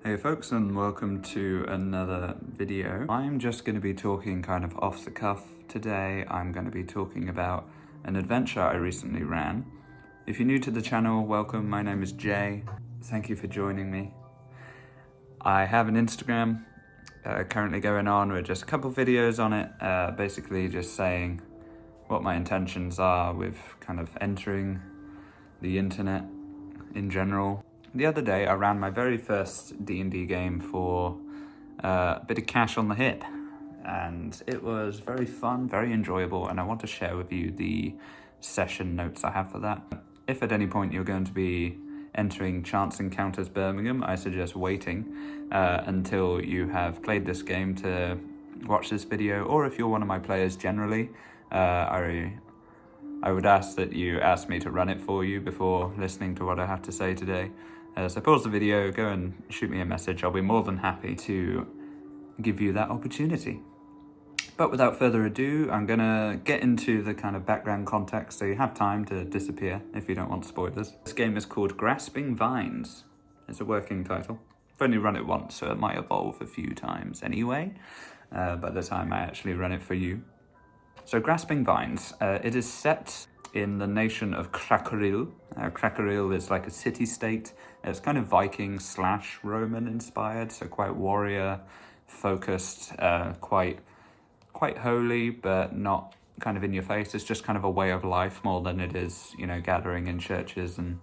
Hey folks, and welcome to another video. I'm just going to be talking kind of off the cuff today. I'm going to be talking about an adventure I recently ran. If you're new to the channel, welcome. My name is Jay. Thank you for joining me. I have an Instagram currently going on with just a couple videos on it, basically just saying what my intentions are with kind of entering the internet in general. The other day, I ran my very first D&D game for a bit of cash on the hip, and it was very fun, very enjoyable, and I want to share with you the session notes I have for that. If at any point you're going to be entering Chance Encounters Birmingham, I suggest waiting until you have played this game to watch this video, or if you're one of my players generally, I would ask that you ask me to run it for you before listening to what I have to say today. So pause the video, go and shoot me a message. I'll be more than happy to give you that opportunity. But without further ado, I'm gonna get into the kind of background context so you have time to disappear if you don't want spoilers. This game is called Grasping Vines. It's a working title. I've only run it once, so it might evolve a few times anyway, by the time I actually run it for you. So Grasping Vines, it is set in the nation of Krakaril. Krakaril is like a city-state. It's kind of Viking / Roman inspired, so quite warrior focused, quite holy, but not kind of in your face. It's just kind of a way of life more than it is, gathering in churches and,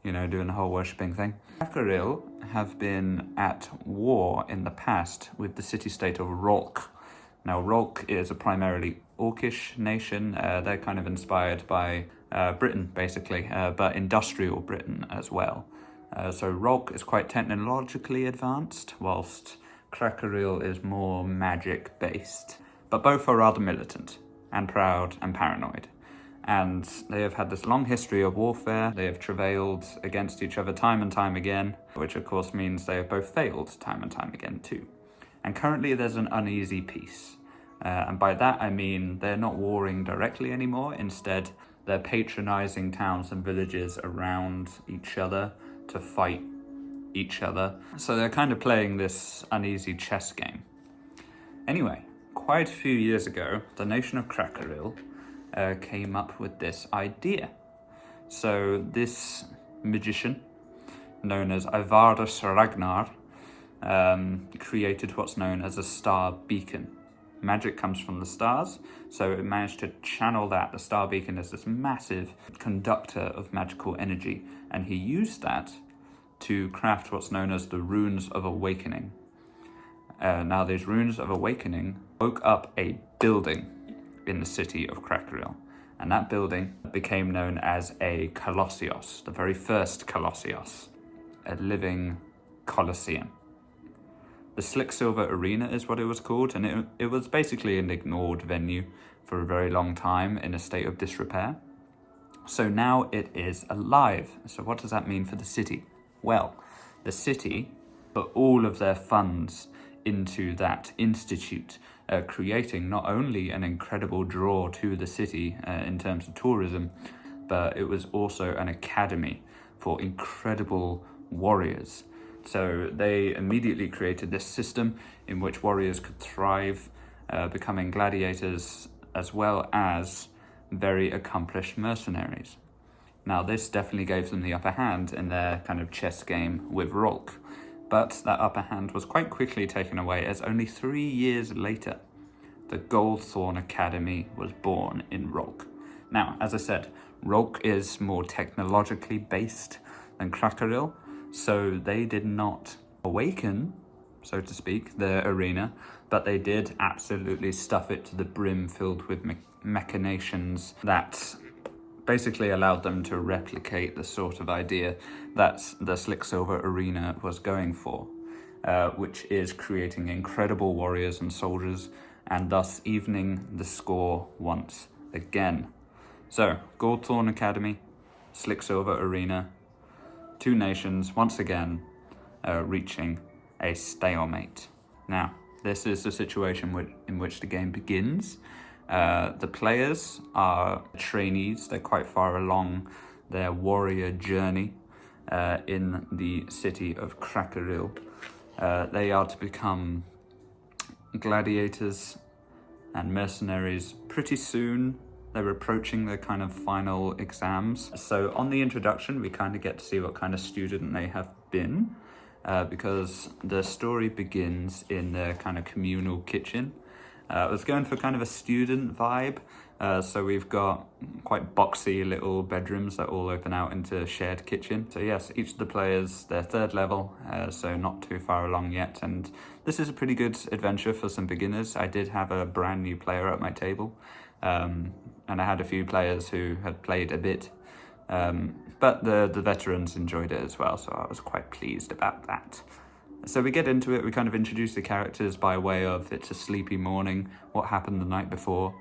doing the whole worshipping thing. Krakaril have been at war in the past with the city-state of Rolk. Now, Rolk is a primarily Orcish nation. They're kind of inspired by Britain, basically, but industrial Britain as well. So Rolk is quite technologically advanced, whilst Krakaril is more magic-based. But both are rather militant and proud and paranoid. And they have had this long history of warfare. They have travailed against each other time and time again, which of course means they have both failed time and time again too. And currently there's an uneasy peace. And by that I mean they're not warring directly anymore. Instead, they're patronizing towns and villages around each other to fight each other. So they're kind of playing this uneasy chess game. Anyway, quite a few years ago, the nation of Krakaril came up with this idea. So this magician, known as Ivardus Ragnar, created what's known as a star beacon. Magic comes from the stars, so it managed to channel that. The star beacon is this massive conductor of magical energy, and he used that to craft what's known as the Runes of Awakening. Now, these Runes of Awakening woke up a building in the city of Krakaril, and that building became known as a Colosseos, the very first Colosseos, a living Colosseum. The Slick Silver Arena is what it was called, and it was basically an ignored venue for a very long time in a state of disrepair. So now it is alive. So what does that mean for the city? Well, the city put all of their funds into that institute, creating not only an incredible draw to the city in terms of tourism, but it was also an academy for incredible warriors. So they immediately created this system in which warriors could thrive, becoming gladiators as well as very accomplished mercenaries. Now, this definitely gave them the upper hand in their kind of chess game with Rolk, but that upper hand was quite quickly taken away as only 3 years later, the Goldthorn Academy was born in Rolk. Now, as I said, Rolk is more technologically based than Krakaril, so they did not awaken, so to speak, the arena, but they did absolutely stuff it to the brim, filled with machinations that basically allowed them to replicate the sort of idea that the Slick Silver Arena was going for, which is creating incredible warriors and soldiers, and thus evening the score once again. So, Goldthorn Academy, Slick Silver Arena, two nations once again reaching a stalemate. Now, this is the situation in which the game begins. The players are trainees. They're quite far along their warrior journey. in the city of Krakaril. They are to become gladiators and mercenaries pretty soon. They're approaching their kind of final exams. So on the introduction, we kind of get to see what kind of student they have been, because the story begins in their kind of communal kitchen. I was going for kind of a student vibe. So we've got quite boxy little bedrooms that all open out into a shared kitchen. So yes, each of the players, they're 3rd level, so not too far along yet. And this is a pretty good adventure for some beginners. I did have a brand new player at my table, and I had a few players who had played a bit, but the veterans enjoyed it as well, so I was quite pleased about that. So we get into it, we kind of introduce the characters by way of it's a sleepy morning, what happened the night before.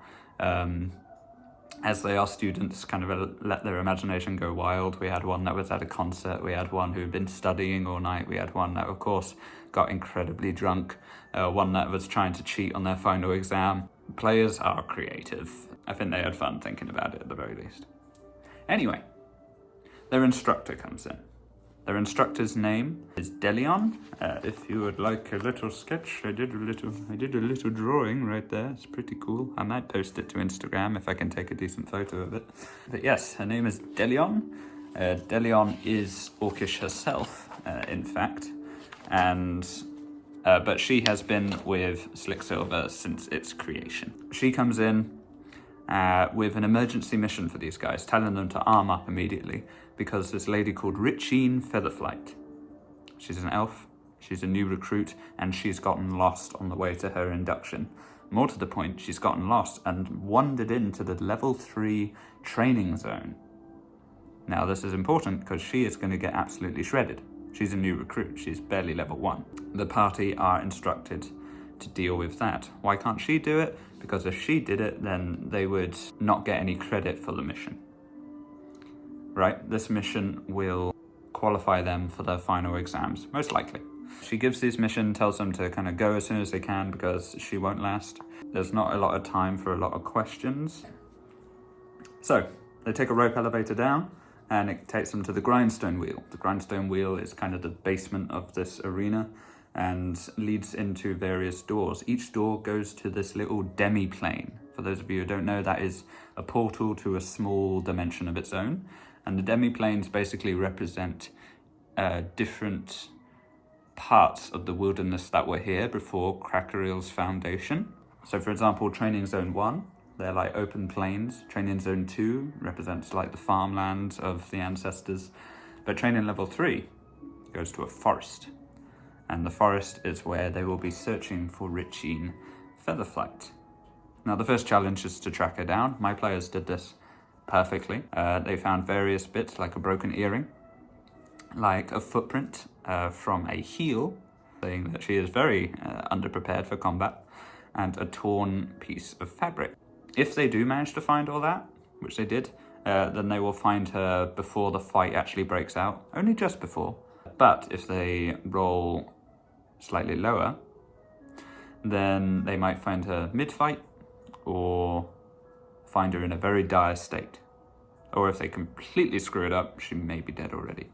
As they are students, kind of let their imagination go wild. We had one that was at a concert, we had one who had been studying all night, we had one that of course got incredibly drunk, one that was trying to cheat on their final exam. Players are creative. I think they had fun thinking about it at the very least. Anyway, their instructor comes in. Their instructor's name is Delion. If you would like a little sketch, I did a little drawing right there. It's pretty cool. I might post it to Instagram if I can take a decent photo of it. But yes, her name is Delion. Delion is Orcish herself, in fact, and but she has been with Slick Silver since its creation. She comes in with an emergency mission for these guys, telling them to arm up immediately because this lady called Richine Featherflight, she's an elf, she's a new recruit, and she's gotten lost on the way to her induction. More to the point, she's gotten lost and wandered into the level 3 training zone. Now this is important because she is going to get absolutely shredded. She's a new recruit, she's barely level 1. The party are instructed to deal with that. Why can't she do it? Because if she did it, then they would not get any credit for the mission. Right? This mission will qualify them for their final exams, most likely. She gives this mission, tells them to kind of go as soon as they can because she won't last. There's not a lot of time for a lot of questions. So they take a rope elevator down and it takes them to the grindstone wheel. The grindstone wheel is kind of the basement of this arena and leads into various doors. Each door goes to this little demi-plane. For those of you who don't know, that is a portal to a small dimension of its own. And the demi-planes basically represent different parts of the wilderness that were here before Krakaril's foundation. So for example, Training Zone 1, they're like open plains. Training Zone 2 represents like the farmlands of the ancestors. But Training Level 3 goes to a forest. And the forest is where they will be searching for Richine Featherflight. Now the first challenge is to track her down. My players did this perfectly. They found various bits like a broken earring, like a footprint from a heel, saying that she is very underprepared for combat, and a torn piece of fabric. If they do manage to find all that, which they did, then they will find her before the fight actually breaks out, only just before. But if they roll slightly lower, then they might find her mid-fight or find her in a very dire state. Or if they completely screw it up, she may be dead already.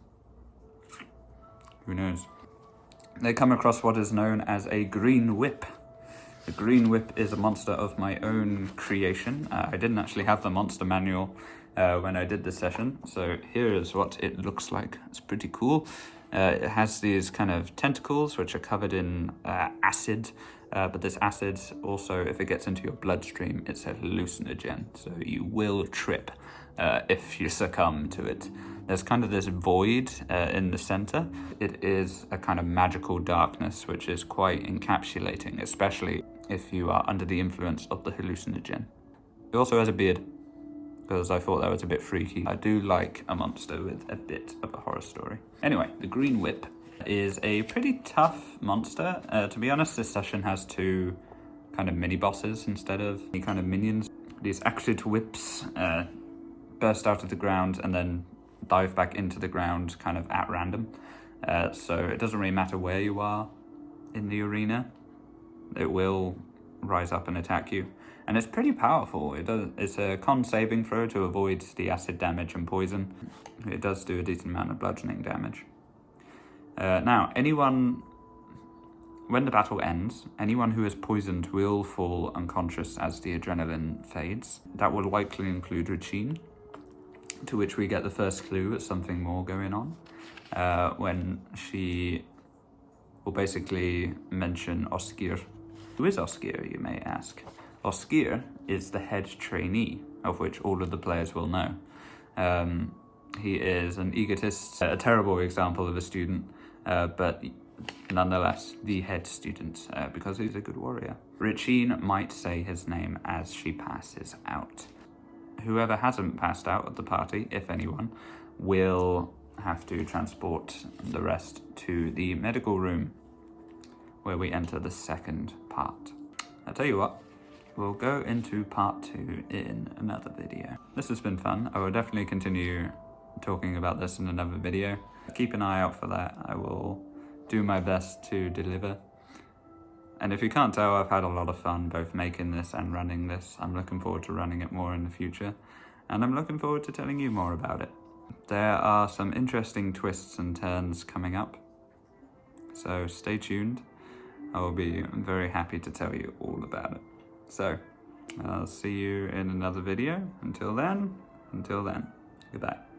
Who knows? They come across what is known as a green whip. The green whip is a monster of my own creation. I didn't actually have the monster manual when I did the session, so here is what it looks like. It's pretty cool. It has these kind of tentacles which are covered in acid, but this acid also, if it gets into your bloodstream, it's a hallucinogen, so you will trip if you succumb to it. There's kind of this void in the center. It is a kind of magical darkness which is quite encapsulating, especially if you are under the influence of the hallucinogen. It also has a beard, because I thought that was a bit freaky. I do like a monster with a bit of a horror story. Anyway, the Green Whip is a pretty tough monster. To be honest, this session has 2 kind of mini-bosses instead of any kind of minions. These acrid whips burst out of the ground and then dive back into the ground kind of at random. So it doesn't really matter where you are in the arena. It will rise up and attack you. And it's pretty powerful. It's a con saving throw to avoid the acid damage and poison. It does do a decent amount of bludgeoning damage. Now, when the battle ends, anyone who is poisoned will fall unconscious as the adrenaline fades. That will likely include Rachine, to which we get the first clue at something more going on, when she will basically mention Oskir. Who is Oskir, you may ask? Oskir is the head trainee, of which all of the players will know. He is an egotist, a terrible example of a student, but nonetheless the head student, because he's a good warrior. Rachine might say his name as she passes out. Whoever hasn't passed out at the party, if anyone, will have to transport the rest to the medical room, where we enter the second part. I'll tell you what, we'll go into part 2 in another video. This has been fun. I will definitely continue talking about this in another video. Keep an eye out for that. I will do my best to deliver. And if you can't tell, I've had a lot of fun both making this and running this. I'm looking forward to running it more in the future, and I'm looking forward to telling you more about it. There are some interesting twists and turns coming up, so stay tuned. I will be very happy to tell you all about it. So, I'll see you in another video. Until then, goodbye.